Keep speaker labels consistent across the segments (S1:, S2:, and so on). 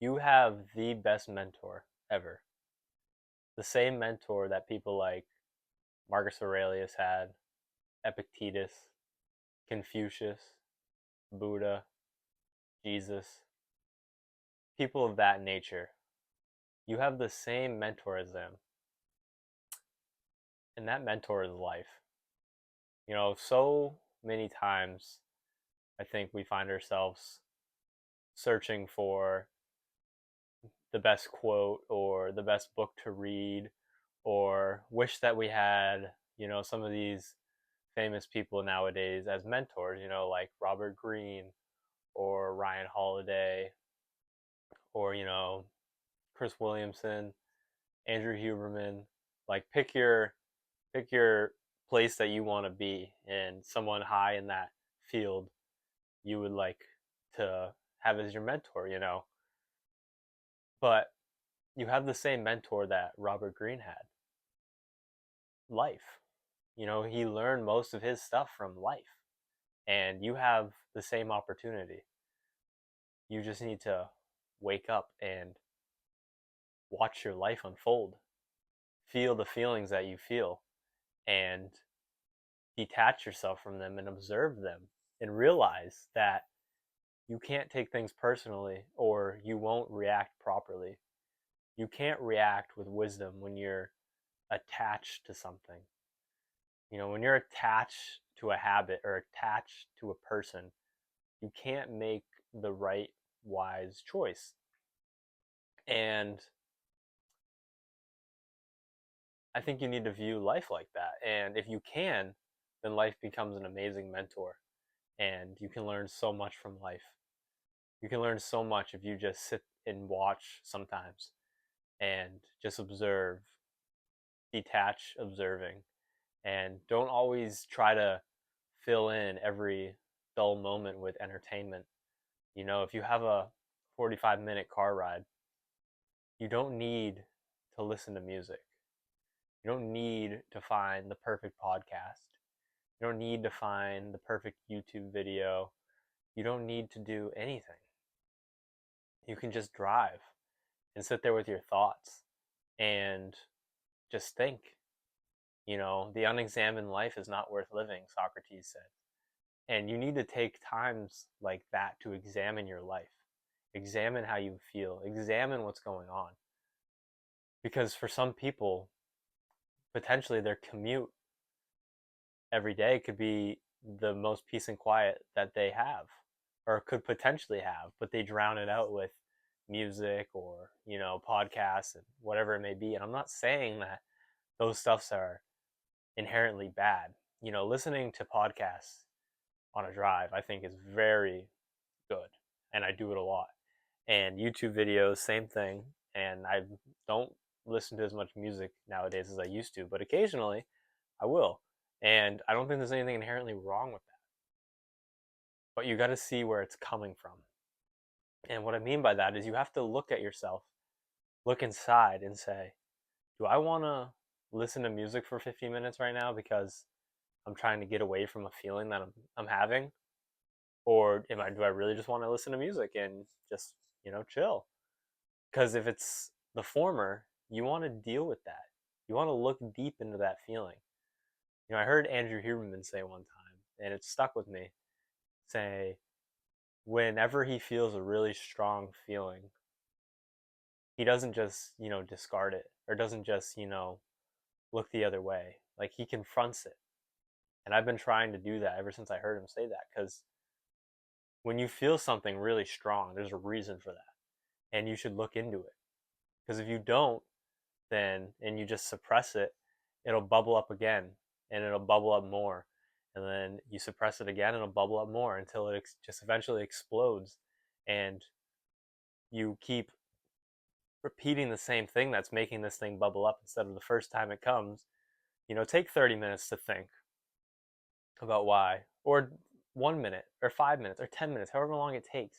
S1: You have the best mentor ever. The same mentor that people like Marcus Aurelius had, Epictetus, Confucius, Buddha, Jesus, people of that nature. You have the same mentor as them, and that mentor is life. So many times I think we find ourselves searching for the best quote or the best book to read or wish that we had, some of these famous people nowadays as mentors, like Robert Greene or Ryan Holiday or, Chris Williamson, Andrew Huberman. Like pick your place that you want to be and someone high in that field you would like to have as your mentor. But you have the same mentor that Robert Greene had, life. He learned most of his stuff from life, and you have the same opportunity. You just need to wake up and watch your life unfold, feel the feelings that you feel, and detach yourself from them and observe them and realize that you can't take things personally or you won't react properly. You can't react with wisdom when you're attached to something. When you're attached to a habit or attached to a person, you can't make the right, wise choice. And I think you need to view life like that. And if you can, then life becomes an amazing mentor. And you can learn so much from life. You can learn so much if you just sit and watch sometimes and just observe, detach observing, and don't always try to fill in every dull moment with entertainment. If you have a 45-minute car ride, you don't need to listen to music. You don't need to find the perfect podcast. You don't need to find the perfect YouTube video. You don't need to do anything. You can just drive and sit there with your thoughts and just think. The unexamined life is not worth living, Socrates said. And you need to take times like that to examine your life, examine how you feel, examine what's going on. Because for some people, potentially their commute every day could be the most peace and quiet that they have or could potentially have, but they drown it out with music or, podcasts and whatever it may be. And I'm not saying that those stuffs are inherently bad. Listening to podcasts on a drive, I think is very good. And I do it a lot. And YouTube videos, same thing. And I don't listen to as much music nowadays as I used to, but occasionally I will. And I don't think there's anything inherently wrong with that. But you got to see where it's coming from. And what I mean by that is you have to look at yourself, look inside, and say, do I want to listen to music for 15 minutes right now because I'm trying to get away from a feeling that I'm having? Or do I really just want to listen to music and just, chill? Because if it's the former, you want to deal with that. You want to look deep into that feeling. I heard Andrew Huberman say one time, and it stuck with me, say, whenever he feels a really strong feeling, he doesn't just, discard it or doesn't just, look the other way. Like he confronts it. And I've been trying to do that ever since I heard him say that because when you feel something really strong, there's a reason for that. And you should look into it. Because if you don't, then and you just suppress it, it'll bubble up again and it'll bubble up more. And then you suppress it again and it'll bubble up more until it just eventually explodes. And you keep repeating the same thing that's making this thing bubble up instead of the first time it comes. Take 30 minutes to think about why, or 1 minute, or 5 minutes, or 10 minutes, however long it takes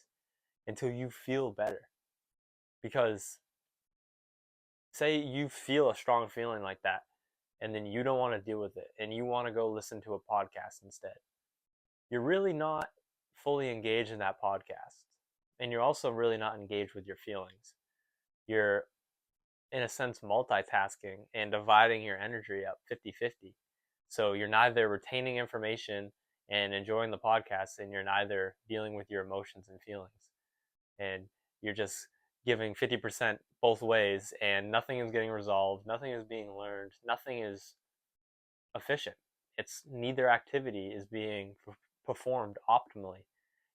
S1: until you feel better. Because say you feel a strong feeling like that, and then you don't want to deal with it, and you want to go listen to a podcast instead. You're really not fully engaged in that podcast. and you're also really not engaged with your feelings. You're, in a sense, multitasking and dividing your energy up 50-50. So you're neither retaining information and enjoying the podcast, and you're neither dealing with your emotions and feelings. And you're just giving 50% both ways, and nothing is getting resolved, nothing is being learned, nothing is efficient. It's neither activity is being performed optimally.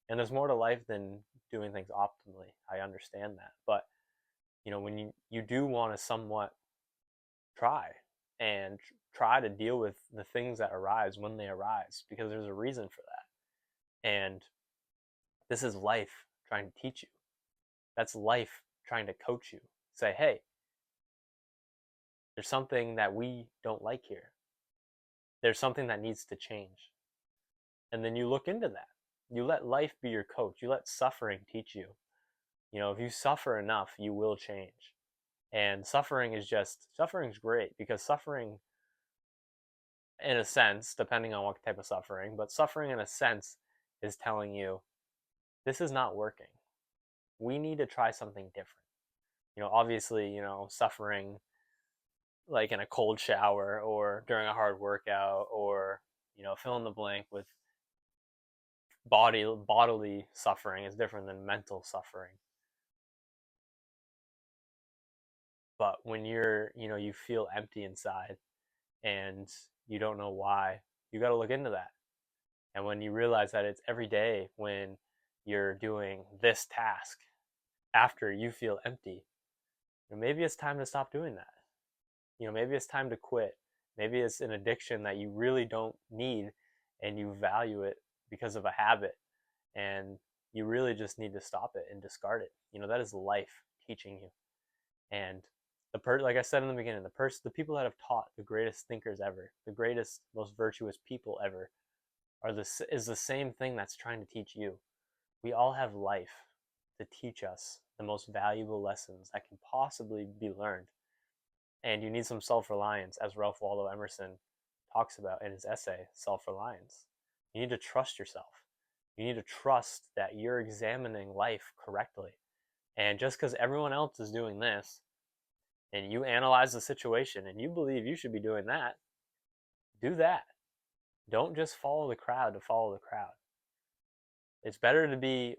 S1: And there's more to life than doing things optimally. I understand that. But when you do want to somewhat try and try to deal with the things that arise when they arise, because there's a reason for that. And this is life trying to teach you. That's life trying to coach you. Say, hey, there's something that we don't like here. There's something that needs to change. And then you look into that. You let life be your coach. You let suffering teach you. If you suffer enough, you will change. And suffering's great, because suffering, in a sense, depending on what type of suffering, but suffering in a sense is telling you, this is not working. We need to try something different. Obviously, suffering like in a cold shower or during a hard workout, or, fill in the blank with bodily suffering is different than mental suffering. But when you feel empty inside and you don't know why, you got to look into that. And when you realize that it's every day when you're doing this task after you feel empty, maybe it's time to stop doing that. Maybe it's time to quit. Maybe it's an addiction that you really don't need and you value it because of a habit, and you really just need to stop it and discard it. That is life teaching you. And like I said in the beginning, the people that have taught the greatest thinkers ever, the greatest, most virtuous people ever, is the same thing that's trying to teach you. We all have life to teach us the most valuable lessons that can possibly be learned. And you need some self-reliance, as Ralph Waldo Emerson talks about in his essay, Self-Reliance. You need to trust yourself. You need to trust that you're examining life correctly. And just because everyone else is doing this, and you analyze the situation and you believe you should be doing that, do that. Don't just follow the crowd to follow the crowd. It's better to be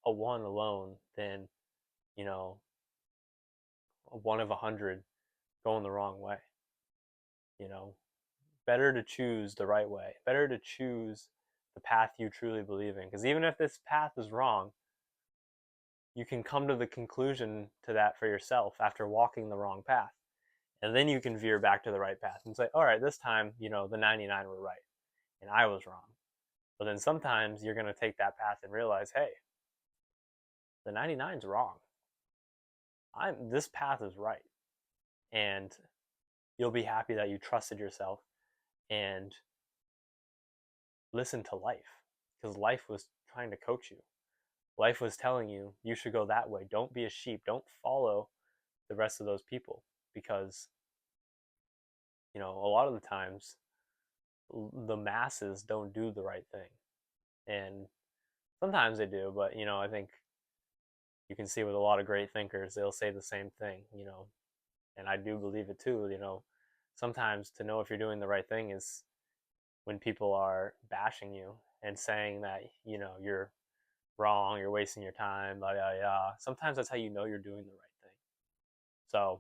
S1: a one alone than, a one of 100 going the wrong way. Better to choose the right way. Better to choose the path you truly believe in. Because even if this path is wrong, you can come to the conclusion to that for yourself after walking the wrong path. And then you can veer back to the right path and say, all right, this time, the 99 were right and I was wrong. But then sometimes you're going to take that path and realize, hey, the 99's wrong. This path is right. And you'll be happy that you trusted yourself and listened to life, because life was trying to coach you. Life was telling you, you should go that way. Don't be a sheep. Don't follow the rest of those people, because, a lot of the times the masses don't do the right thing. And sometimes they do, but, I think you can see with a lot of great thinkers, they'll say the same thing, and I do believe it too. Sometimes to know if you're doing the right thing is when people are bashing you and saying that, you're wrong, you're wasting your time, blah, blah, blah. Sometimes that's how you know you're doing the right thing. So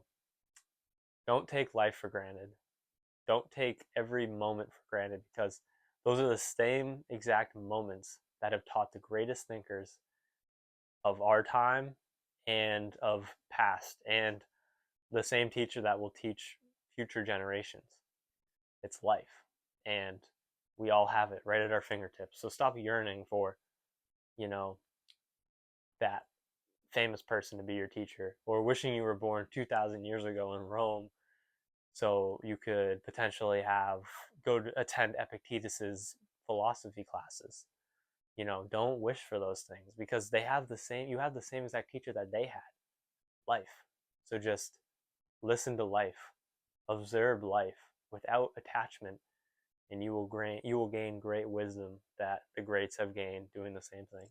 S1: don't take life for granted. Don't take every moment for granted, because those are the same exact moments that have taught the greatest thinkers of our time and of past, and the same teacher that will teach future generations. It's life, and we all have it right at our fingertips. So stop yearning for, that famous person to be your teacher, or wishing you were born 2,000 years ago in Rome so you could potentially go to attend Epictetus's philosophy classes. Don't wish for those things, because you have the same exact teacher that they had, life. So just listen to life, observe life without attachment, and you will gain great wisdom that the greats have gained doing the same thing.